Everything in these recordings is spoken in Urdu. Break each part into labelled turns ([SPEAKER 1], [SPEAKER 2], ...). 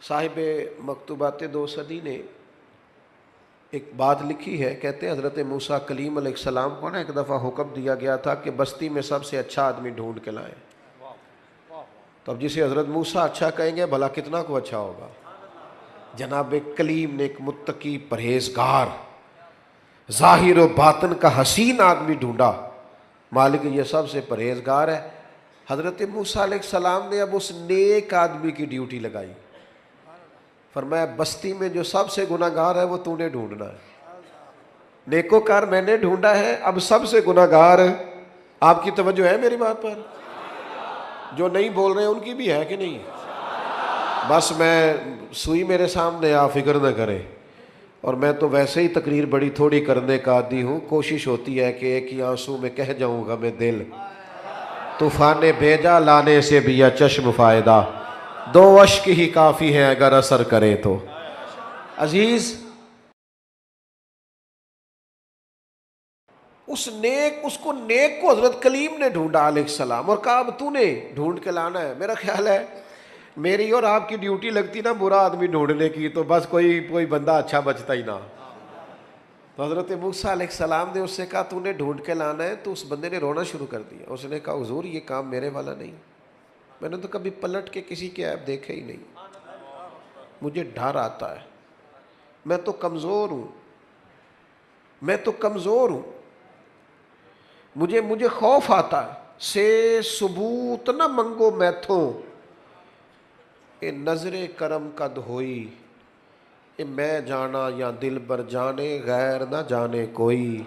[SPEAKER 1] صاحب مکتوبات دو صدی نے ایک بات لکھی ہے، کہتے ہیں حضرت موسیٰ کلیم علیہ السلام کو ایک دفعہ حکم دیا گیا تھا کہ بستی میں سب سے اچھا آدمی ڈھونڈ کے لائیں. تو اب جسے حضرت موسیٰ اچھا کہیں گے بھلا کتنا کو اچھا ہوگا. جناب کلیم نے ایک متقی پرہیزگار ظاہر و باطن کا حسین آدمی ڈھونڈا. مالک یہ سب سے پرہیزگار ہے. حضرت موسیٰ علیہ السلام نے اب اس نیک آدمی کی ڈیوٹی لگائی. فرمایا بستی میں جو سب سے گناہگار ہے وہ تو نے ڈھونڈنا ہے. نیکوکار میں نے ڈھونڈا ہے، اب سب سے گناہگار. آپ کی توجہ ہے میری بات پر؟ جو نہیں بول رہے ان کی بھی ہے کہ نہیں؟ بس میں سوئی میرے سامنے آپ فکر نہ کریں. اور میں تو ویسے ہی تقریر بڑی تھوڑی کرنے کا عادی ہوں. کوشش ہوتی ہے کہ ایک ہی آنسو میں کہہ جاؤں گا میں دل طوفان بھیجا لانے سے بھی یا چشم فائدہ، دو اشک ہی کافی ہیں اگر اثر کرے تو. عزیز اس نیک کو حضرت کلیم نے ڈھونڈا علیہ السلام اور کہا اب تو نے ڈھونڈ کے لانا ہے. میرا خیال ہے میری اور آپ کی ڈیوٹی لگتی نا برا آدمی ڈھونڈنے کی تو بس کوئی بندہ اچھا بچتا ہی نہ. تو حضرت موسیٰ علیہ السلام نے اس سے کہا تو نے ڈھونڈ کے لانا ہے. تو اس بندے نے رونا شروع کر دیا. اس نے کہا حضور یہ کام میرے والا نہیں، میں نے تو کبھی پلٹ کے کسی کے عیب دیکھے ہی نہیں. مجھے ڈر آتا ہے، میں تو کمزور ہوں، مجھے خوف آتا ہے. سے ثبوت نہ منگو میتھوں اے نظر کرم قد ہوئی، اے میں جانا یا دل بر جانے غیر نہ جانے کوئی.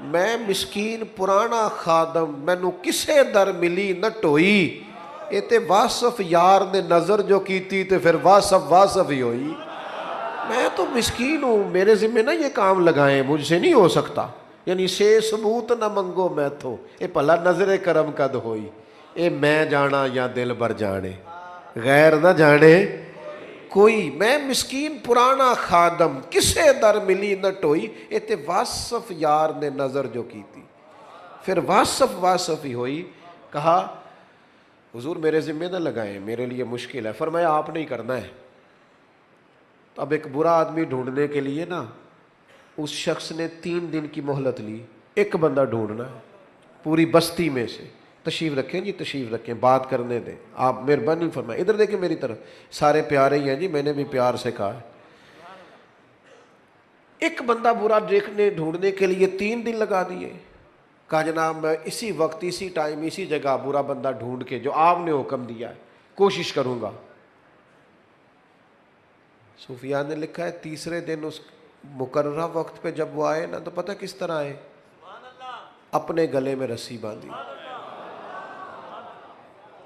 [SPEAKER 1] میں مسکین پرانا خادم مینوں کسے در ملی نہ ٹوئی، اے تے واصف یار نے نظر جو کیتی تے پھر واصف ہی ہوئی. میں تو مسکین ہوں، میرے ذمہ نہ یہ کام لگائیں، مجھ سے نہیں ہو سکتا. یعنی سے ثبوت نہ منگو میں تو اے پلا نظر کرم قد ہوئی، اے میں جانا یا دل بر جانے غیر نہ جانے کوئی. میں مسکین پرانا خادم کسے در ملی نہ ٹوئی، اے تے واصف یار نے نظر جو کی تھی پھر واصف ہی ہوئی. کہا حضور میرے ذمہ نہ لگائیں، میرے لیے مشکل ہے. فرمایا آپ نہیں کرنا ہے. اب ایک برا آدمی ڈھونڈنے کے لیے نا اس شخص نے 3 دن کی مہلت لی. ایک بندہ ڈھونڈنا ہے پوری بستی میں سے. تشریف رکھیں جی، تشریف رکھیں، بات کرنے دیں. آپ مہربانی فرمائیں، ادھر دیکھیں میری طرف، سارے پیارے ہی ہیں جی، میں نے بھی پیار سے کہا ہے. ایک بندہ برا ڈھونڈنے کے لیے 3 دن لگا دیے. کہا جناب میں اسی وقت اسی ٹائم اسی جگہ برا بندہ ڈھونڈ کے جو آپ نے حکم دیا ہے کوشش کروں گا. صوفیاء نے لکھا ہے تیسرے دن اس مقررہ وقت پہ جب وہ آئے نا تو پتہ کس طرح آئے؟ اپنے گلے میں رسی باندھی.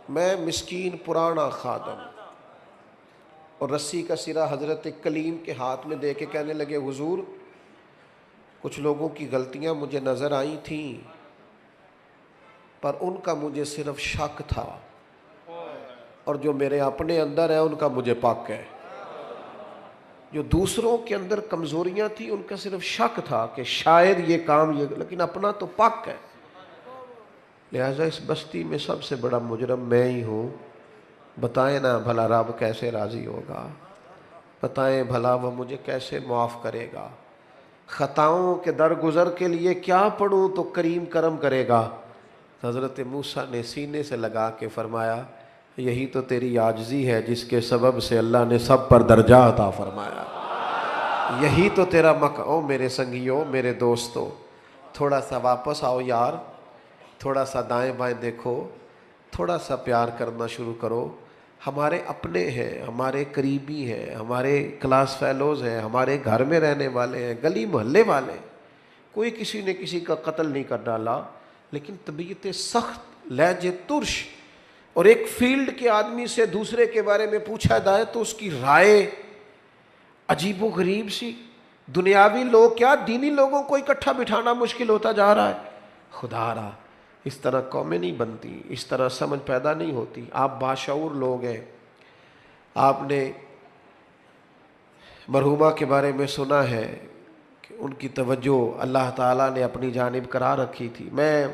[SPEAKER 1] میں مسکین پرانا خادم، اور رسی کا سرا حضرت کلیم کے ہاتھ میں دے کے کہنے لگے حضور کچھ لوگوں کی غلطیاں مجھے نظر آئی تھیں پر ان کا مجھے صرف شک تھا، اور جو میرے اپنے اندر ہے ان کا مجھے پاک ہے. جو دوسروں کے اندر کمزوریاں تھیں ان کا صرف شک تھا کہ شاید یہ کام لیکن اپنا تو پاک ہے. لہٰذا اس بستی میں سب سے بڑا مجرم میں ہی ہوں. بتائیں نا بھلا رب کیسے راضی ہوگا، بتائیں بھلا وہ مجھے کیسے معاف کرے گا. خطاؤں کے درگزر کے لیے کیا پڑھوں تو کریم کرم کرے گا. حضرت موسیٰ نے سینے سے لگا کے فرمایا یہی تو تیری عاجزی ہے جس کے سبب سے اللہ نے سب پر درجہ عطا فرمایا. یہی تو تیرا او میرے سنگیوں، میرے دوستوں، تھوڑا سا واپس آؤ یار، تھوڑا سا دائیں بائیں دیکھو، تھوڑا سا پیار کرنا شروع کرو. ہمارے اپنے ہیں، ہمارے قریبی ہیں، ہمارے کلاس فیلوز ہیں، ہمارے گھر میں رہنے والے ہیں، گلی محلے والے ہیں. کوئی کسی نے کسی کا قتل نہیں کر ڈالا، لیکن طبیعت سخت، لہجے ترش، اور ایک فیلڈ کے آدمی سے دوسرے کے بارے میں پوچھا جائے تو اس کی رائے عجیب و غریب سی. دنیاوی لوگ کیا دینی لوگوں کو اکٹھا بٹھانا مشکل ہوتا جا رہا ہے. خدا را اس طرح قومیں نہیں بنتی، اس طرح سمجھ پیدا نہیں ہوتی. آپ باشعور لوگ ہیں. آپ نے مرحومہ کے بارے میں سنا ہے کہ ان کی توجہ اللہ تعالیٰ نے اپنی جانب کرا رکھی تھی. میں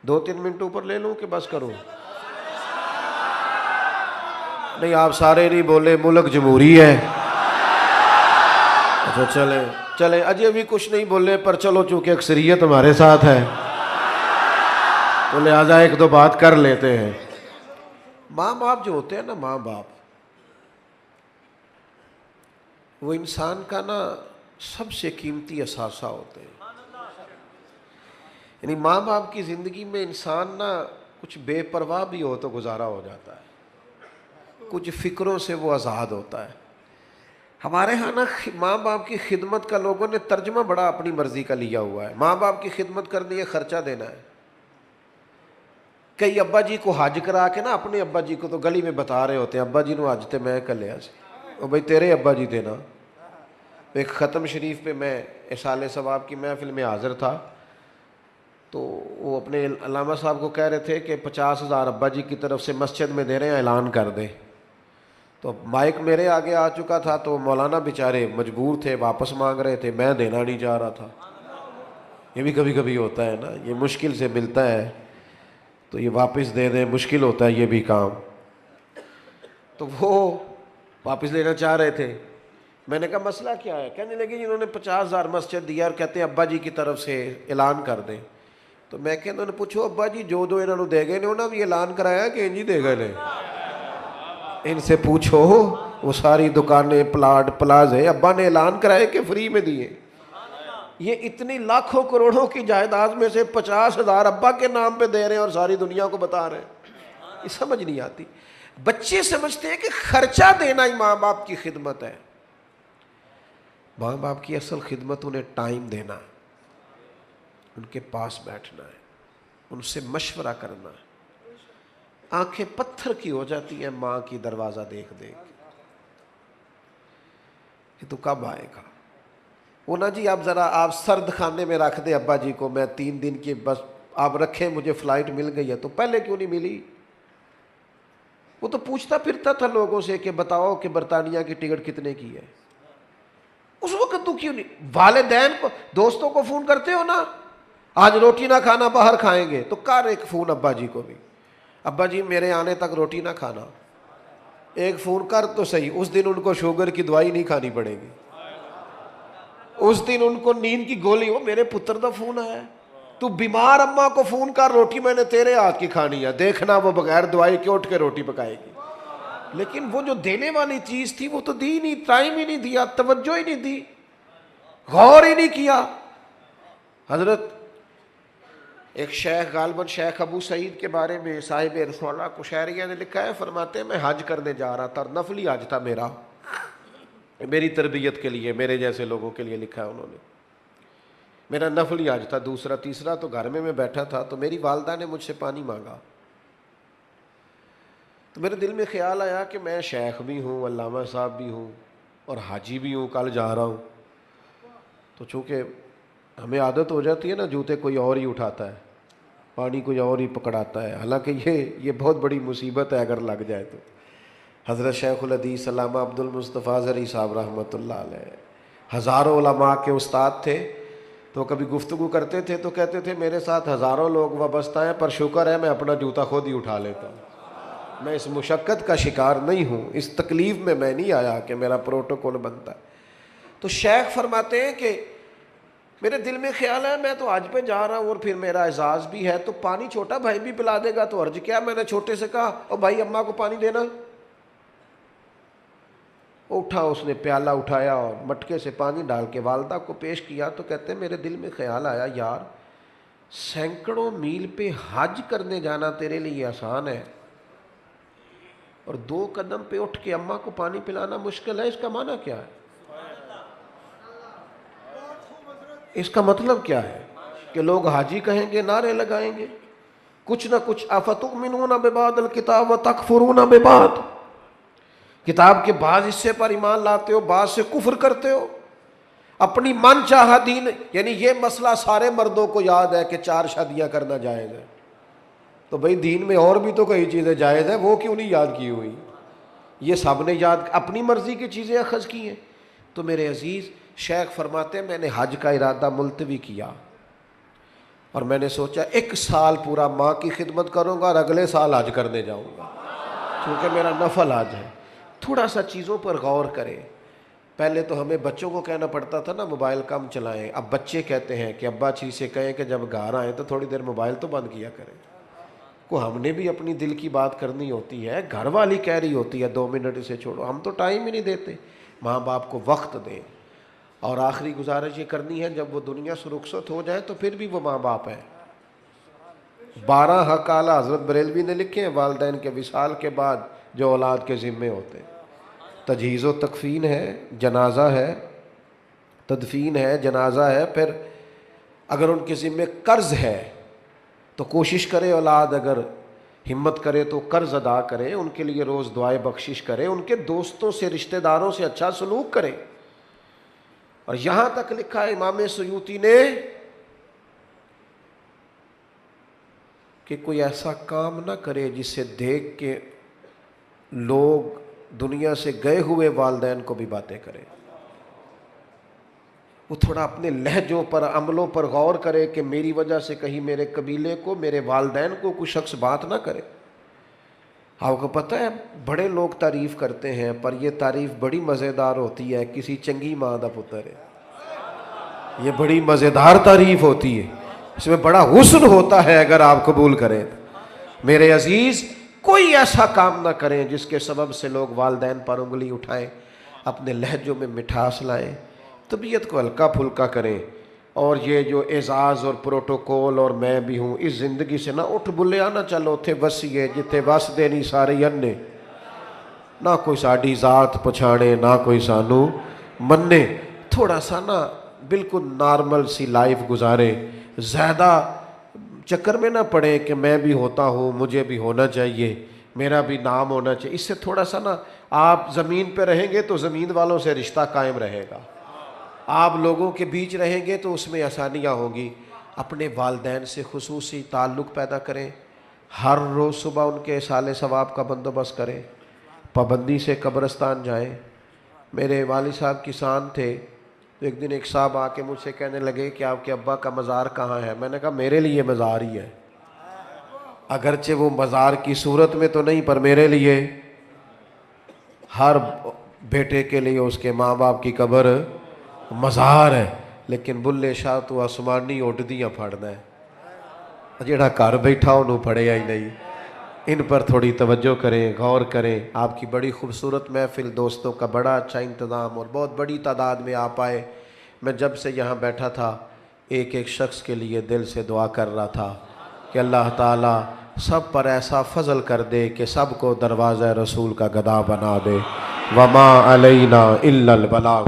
[SPEAKER 1] 2-3 منٹ اوپر لے لوں کہ بس کروں؟ نہیں آپ سارے نہیں بولے، ملک جمہوری ہے. اچھا چلیں اجے بھی کچھ نہیں بولے، پر چلو چونکہ اکثریت ہمارے ساتھ ہے تو لہٰذا ایک دو بات کر لیتے ہیں. ماں باپ جو ہوتے ہیں نا، ماں باپ وہ انسان کا نا سب سے قیمتی اثاثہ ہوتے ہیں. یعنی ماں باپ کی زندگی میں انسان نا کچھ بے پرواہ بھی ہو تو گزارا ہو جاتا ہے، کچھ فکروں سے وہ آزاد ہوتا ہے. ہمارے ہاں نا ماں باپ کی خدمت کا لوگوں نے ترجمہ بڑا اپنی مرضی کا لیا ہوا ہے. ماں باپ کی خدمت کرنی ہے، خرچہ دینا ہے. کئی ابا جی کو حج کرا کے نا اپنے ابا جی کو تو گلی میں بتا رہے ہوتے ہیں، ابا جی نو حج تے میں کر لیا سی. اور بھائی تیرے ابا جی تھے نا. ایک ختم شریف پہ میں اصالِ ثواب کی محفل میں حاضر تھا، تو وہ اپنے علامہ صاحب کو کہہ رہے تھے کہ 50,000 ابا جی کی طرف سے مسجد میں دے رہے ہیں، اعلان کر دیں. تو مائک میرے آگے آ چکا تھا تو مولانا بیچارے مجبور تھے، واپس مانگ رہے تھے، میں دینا نہیں چاہ رہا تھا. یہ بھی کبھی کبھی ہوتا ہے نا، یہ مشکل سے ملتا ہے تو یہ واپس دے دیں، مشکل ہوتا ہے یہ بھی کام. تو وہ واپس لینا چاہ رہے تھے. میں نے کہا مسئلہ کیا ہے؟ کہنے لگے جنہوں نے 50,000 مسجد دیا اور کہتے ہیں ابا جی کی طرف سے اعلان کر دیں. تو میں کہ انہوں نے پوچھو ابا جی جو دو انہوں نے دے گئے نے انہوں نے بھی اعلان کرایا کہ انجی دے گئے نے. ان سے پوچھو وہ ساری دکانیں پلاٹ پلازے ابا نے اعلان کرائے کہ فری میں دیے. یہ اتنی لاکھوں کروڑوں کی جائیداد میں سے 50,000 ابا کے نام پہ دے رہے ہیں اور ساری دنیا کو بتا رہے ہیں. یہ سمجھ نہیں آتی. بچے سمجھتے ہیں کہ خرچہ دینا ہی ماں باپ کی خدمت ہے. ماں باپ کی اصل خدمت انہیں ٹائم دینا ہے، ان کے پاس بیٹھنا ہے، ان سے مشورہ کرنا ہے. آنکھیں پتھر کی ہو جاتی ہیں ماں کی دروازہ دیکھ دیکھ. یہ تو کب آئے گا؟ وہ نا جی آپ ذرا آپ سرد خانے میں رکھ دیں ابا جی کو، میں 3 دن کی بس آپ رکھیں، مجھے فلائٹ مل گئی ہے. تو پہلے کیوں نہیں ملی؟ وہ تو پوچھتا پھرتا تھا لوگوں سے کہ بتاؤ کہ برطانیہ کی ٹکٹ کتنے کی ہے. اس وقت تو کیوں نہیں؟ والدین کو دوستوں کو فون کرتے ہو نا، آج روٹی نہ کھانا باہر کھائیں گے، تو کر ایک فون ابا جی کو بھی، ابا جی میرے آنے تک روٹی نہ کھانا. ایک فون کر تو صحیح. اس دن ان کو شوگر کی دوائی نہیں کھانی پڑے گی، اس دن ان کو نیند کی گولی ہو. میرے پتر دا فون آیا، تو بیمار اماں کو فون کر، روٹی میں نے تیرے ہاتھ کی کھانی ہے، دیکھنا وہ بغیر دوائی کے اٹھ کے روٹی پکائے گی. لیکن وہ جو دینے والی چیز تھی وہ تو دی نہیں، ٹائم ہی نہیں دیا، توجہ ہی نہیں دی، غور ہی نہیں کیا. حضرت ایک شیخ غالباً شیخ ابو سعید کے بارے میں صاحب رسالہ قشیریہ نے لکھا ہے، فرماتے ہیں میں حج کرنے جا رہا تھا، نفلی حج تھا میرا، میری تربیت کے لیے، میرے جیسے لوگوں کے لیے لکھا ہے انہوں نے. میرا نفلی حج تھا، دوسرا تیسرا تو گھر میں بیٹھا تھا، تو میری والدہ نے مجھ سے پانی مانگا. تو میرے دل میں خیال آیا کہ میں شیخ بھی ہوں، علامہ صاحب بھی ہوں اور حاجی بھی ہوں، کل جا رہا ہوں. تو چونکہ ہمیں عادت ہو جاتی ہے نا، جوتے کوئی اور ہی اٹھاتا ہے، پانی کوئی اور ہی پکڑاتا ہے، حالانکہ یہ بہت بڑی مصیبت ہے اگر لگ جائے تو. حضرت شیخ الحدیث علامہ عبد المصطفیٰ زرعی صاحب رحمۃ اللہ علیہ ہزاروں علماء کے استاد تھے. تو کبھی گفتگو کرتے تھے تو کہتے تھے میرے ساتھ ہزاروں لوگ وابستہ ہیں، پر شکر ہے میں اپنا جوتا خود ہی اٹھا لیتا ہوں، میں اس مشقت کا شکار نہیں ہوں، اس تکلیف میں نہیں آیا کہ میرا پروٹوکول بنتا ہے. تو شیخ فرماتے ہیں کہ میرے دل میں خیال ہے میں تو حج پہ جا رہا ہوں اور پھر میرا اعزاز بھی ہے، تو پانی چھوٹا بھائی بھی پلا دے گا تو حرج کیا؟ میں نے چھوٹے سے کہا او بھائی اماں کو پانی دینا. اٹھا، اس نے پیالہ اٹھایا اور مٹکے سے پانی ڈال کے والدہ کو پیش کیا. تو کہتے ہیں میرے دل میں خیال آیا یار سینکڑوں میل پہ حج کرنے جانا تیرے لیے آسان ہے اور 2 قدم پہ اٹھ کے اماں کو پانی پلانا مشکل ہے. اس کا معنی کیا ہے؟ اس کا مطلب کیا ہے کہ لوگ حاجی کہیں گے، نعرے لگائیں گے، کچھ نہ کچھ افتؤمنون ببعض الکتاب وتکفرون ببعض، کتاب کے بعض حصے پر ایمان لاتے ہو، بعض سے کفر کرتے ہو، اپنی من چاہا دین. یعنی یہ مسئلہ سارے مردوں کو یاد ہے کہ 4 شادیاں کرنا جائز ہے، تو بھئی دین میں اور بھی تو کئی چیزیں جائز ہیں، وہ کیوں نہیں یاد کی ہوئی؟ یہ سب نے یاد اپنی مرضی کی چیزیں اخذ کی ہیں. تو میرے عزیز شیخ فرماتے ہیں میں نے حج کا ارادہ ملتوی کیا اور میں نے سوچا 1 سال پورا ماں کی خدمت کروں گا اور اگلے سال حج کرنے جاؤں گا. چونکہ میرا نفل آ جائے. تھوڑا سا چیزوں پر غور کریں. پہلے تو ہمیں بچوں کو کہنا پڑتا تھا نا موبائل کم چلائیں. اب بچے کہتے ہیں کہ ابا چیز سے کہیں کہ جب گھر آئیں تو تھوڑی دیر موبائل تو بند کیا کریں. کو ہم نے بھی اپنی دل کی بات کرنی ہوتی ہے. گھر والی کہہ رہی ہوتی ہے 2 منٹ اسے چھوڑو. ہم تو ٹائم ہی نہیں دیتے. ماں باپ کو وقت دیں. اور آخری گزارش یہ کرنی ہے جب وہ دنیا سے رخصت ہو جائے تو پھر بھی وہ ماں باپ ہیں. 12 حق اعلیٰ حضرت بریلوی نے لکھے ہیں والدین کے وصال کے بعد جو اولاد کے ذمے ہوتے ہیں. تجہیز و تکفین ہے, جنازہ ہے, تدفین ہے, جنازہ ہے. پھر اگر ان کے ذمے قرض ہے تو کوشش کرے اولاد اگر ہمت کرے تو قرض ادا کرے, ان کے لیے روز دعائے بخشش کرے, ان کے دوستوں سے رشتہ داروں سے اچھا سلوک کرے. اور یہاں تک لکھا ہے امام سیوطی نے کہ کوئی ایسا کام نہ کرے جسے دیکھ کے لوگ دنیا سے گئے ہوئے والدین کو بھی باتیں کریں. وہ تھوڑا اپنے لہجوں پر, عملوں پر غور کرے کہ میری وجہ سے کہیں میرے قبیلے کو, میرے والدین کو کوئی شخص بات نہ کرے. آپ کو پتہ ہے بڑے لوگ تعریف کرتے ہیں پر یہ تعریف بڑی مزیدار ہوتی ہے. کسی چنگی ماں دا پتر ہے, یہ بڑی مزیدار تعریف ہوتی ہے, اس میں بڑا حسن ہوتا ہے اگر آپ قبول کریں. میرے عزیز, کوئی ایسا کام نہ کریں جس کے سبب سے لوگ والدین پر انگلی اٹھائیں. اپنے لہجوں میں مٹھاس لائیں, طبیعت کو ہلکا پھلکا کریں. اور یہ جو اعزاز اور پروٹوکول اور میں بھی ہوں, اس زندگی سے نہ اٹھ بلیا نہ چلو تھے وسیع جتے وس دینی سارے انے. نہ کوئی ساڈی ذات پچھانے نہ کوئی سانو مننے. تھوڑا سا نا بالکل نارمل سی لائف گزارے. زیادہ چکر میں نہ پڑے کہ میں بھی ہوتا ہوں, مجھے بھی ہونا چاہیے, میرا بھی نام ہونا چاہیے. اس سے تھوڑا سا نا آپ زمین پہ رہیں گے تو زمین والوں سے رشتہ قائم رہے گا. آپ لوگوں کے بیچ رہیں گے تو اس میں آسانیاں ہوں گی. اپنے والدین سے خصوصی تعلق پیدا کریں. ہر روز صبح ان کے اصالِ ثواب کا بندوبست کریں. پابندی سے قبرستان جائیں. میرے والد صاحب کسان تھے تو ایک دن ایک صاحب آ کے مجھ سے کہنے لگے کہ آپ کے ابا کا مزار کہاں ہے. میں نے کہا میرے لیے مزار ہی ہے, اگرچہ وہ مزار کی صورت میں تو نہیں پر میرے لیے. ہر بیٹے کے لیے اس کے ماں باپ کی قبر مزار ہے. لیکن بلے شاہ تو آسمانی اڈدیاں پھڑنا ہے, جڑا گھر بیٹھا انہوں پڑھیا ہی نہیں. ان پر تھوڑی توجہ کریں, غور کریں. آپ کی بڑی خوبصورت محفل, دوستوں کا بڑا اچھا انتظام اور بہت بڑی تعداد میں آپ آئے. میں جب سے یہاں بیٹھا تھا ایک ایک شخص کے لیے دل سے دعا کر رہا تھا کہ اللہ تعالیٰ سب پر ایسا فضل کر دے کہ سب کو دروازہ رسول کا گدا بنا دے. وما علینا الا البلاغ.